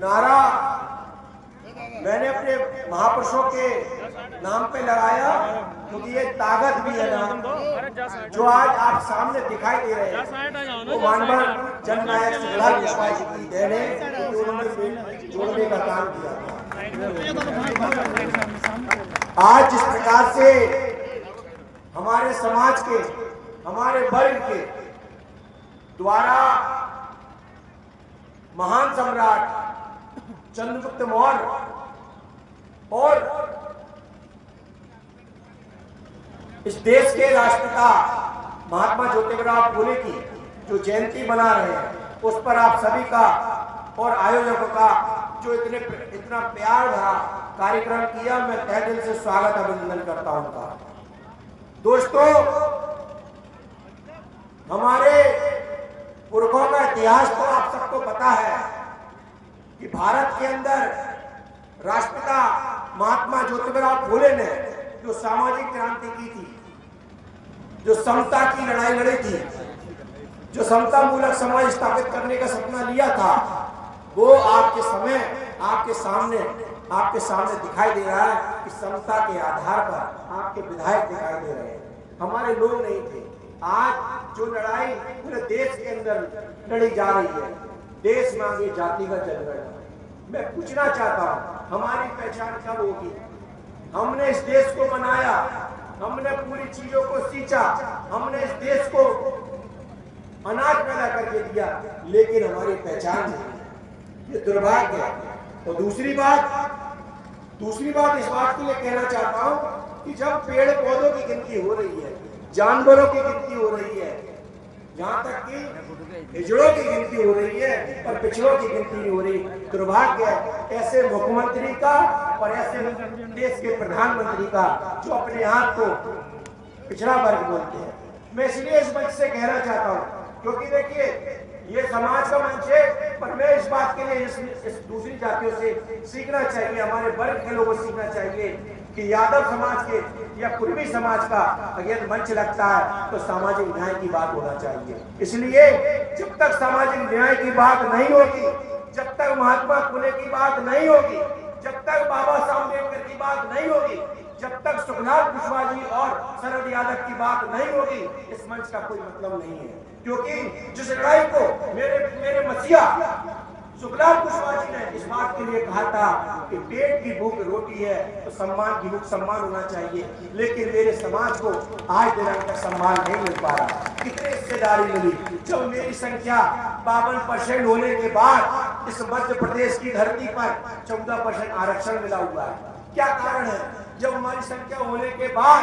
नारा मैंने अपने महापुरुषों के नाम पे लगाया, क्योंकि ये ताकत भी है ना जो आज आप सामने दिखाई दे रहे हैं, वो मानव जननायक सुखलाल कुशवाहा जी की देन है, उन्होंने जोड़ने का काम किया। आज जिस प्रकार से हमारे समाज के, हमारे वर्ग के द्वारा महान सम्राट चंद्रगुप्त मौर्य और इस देश के राष्ट्रपिता महात्मा ज्योतिबा फुले की जो जयंती मना रहे हैं, उस पर आप सभी का और आयोजकों का जो इतना प्यार भरा कार्यक्रम किया, मैं तहे दिल से स्वागत अभिनंदन करता हूं उनका। दोस्तों, हमारे पुरखों का इतिहास तो आप सबको पता है कि भारत के अंदर राष्ट्रपिता महात्मा ज्योतिबा फुले ने जो सामाजिक क्रांति की थी, जो समता की लड़ाई लड़ी थी, जो समता मूलक समाज स्थापित करने का सपना लिया था, वो आपके सामने दिखाई दे रहा है कि समता के आधार पर आपके विधायक दिखाई दे रहे हैं, हमारे लोग नहीं थे। आज जो लड़ाई पूरे देश के अंदर लड़ी जा रही है, देश मांगे जातिगत जनगणना, मैं पूछना चाहता हूं, हमारी पहचान कब होगी? हमने इस देश को बनाया, हमने पूरी चीजों को सींचा, हमने इस देश को अनाज पैदा करके दिया, लेकिन हमारी पहचान नहीं। ये दुर्भाग्य है। और दूसरी बात इस बात के लिए कहना चाहता हूं कि जब पेड़ पौधों की गिनती हो रही है, जानवरों की गिनती हो रही है, यहाँ तक कि हिजड़ों की गिनती हो रही है, पर पिछड़ों की गिनती नहीं हो रही, दुर्भाग्य है ऐसे मुख्यमंत्री का और ऐसे देश के प्रधानमंत्री का जो अपने आप को पिछड़ा वर्ग बोलते हैं। मैं इसलिए इस मंच से कहना चाहता हूँ, क्योंकि देखिए ये समाज का मंच है, पर मैं इस बात के लिए इस दूसरी जातियों से सीखना चाहिए, हमारे वर्ग के लोगों से सीखना चाहिए कि यादव समाज के या कुर्मी समाज का अगर मंच लगता है तो सामाजिक न्याय की बात होना चाहिए। इसलिए जब तक सामाजिक न्याय की बात नहीं होगी, जब तक महात्मा फुले की बात नहीं होगी, जब तक बाबा साहब अम्बेडकर की बात नहीं होगी, जब तक सुखलाल कुशवाहा जी और शरद यादव की बात नहीं होगी, इस मंच का कोई मतलब नहीं है। क्योंकि जिस लड़ाई को मेरे मसीहा सुखलाल कुशवाहा जी ने इस बात के लिए कहा था कि पेट की भूख रोटी है तो सम्मान की भूख सम्मान होना चाहिए, लेकिन मेरे समाज को आज दिन तक सम्मान नहीं मिल पा रहा। कितनी हिस्सेदारी मिली जब मेरी संख्या 52% होने के बाद इस मध्य प्रदेश की धरती पर 14% आरक्षण मिला हुआ है। क्या कारण है? जब हमारी संख्या होने के बाद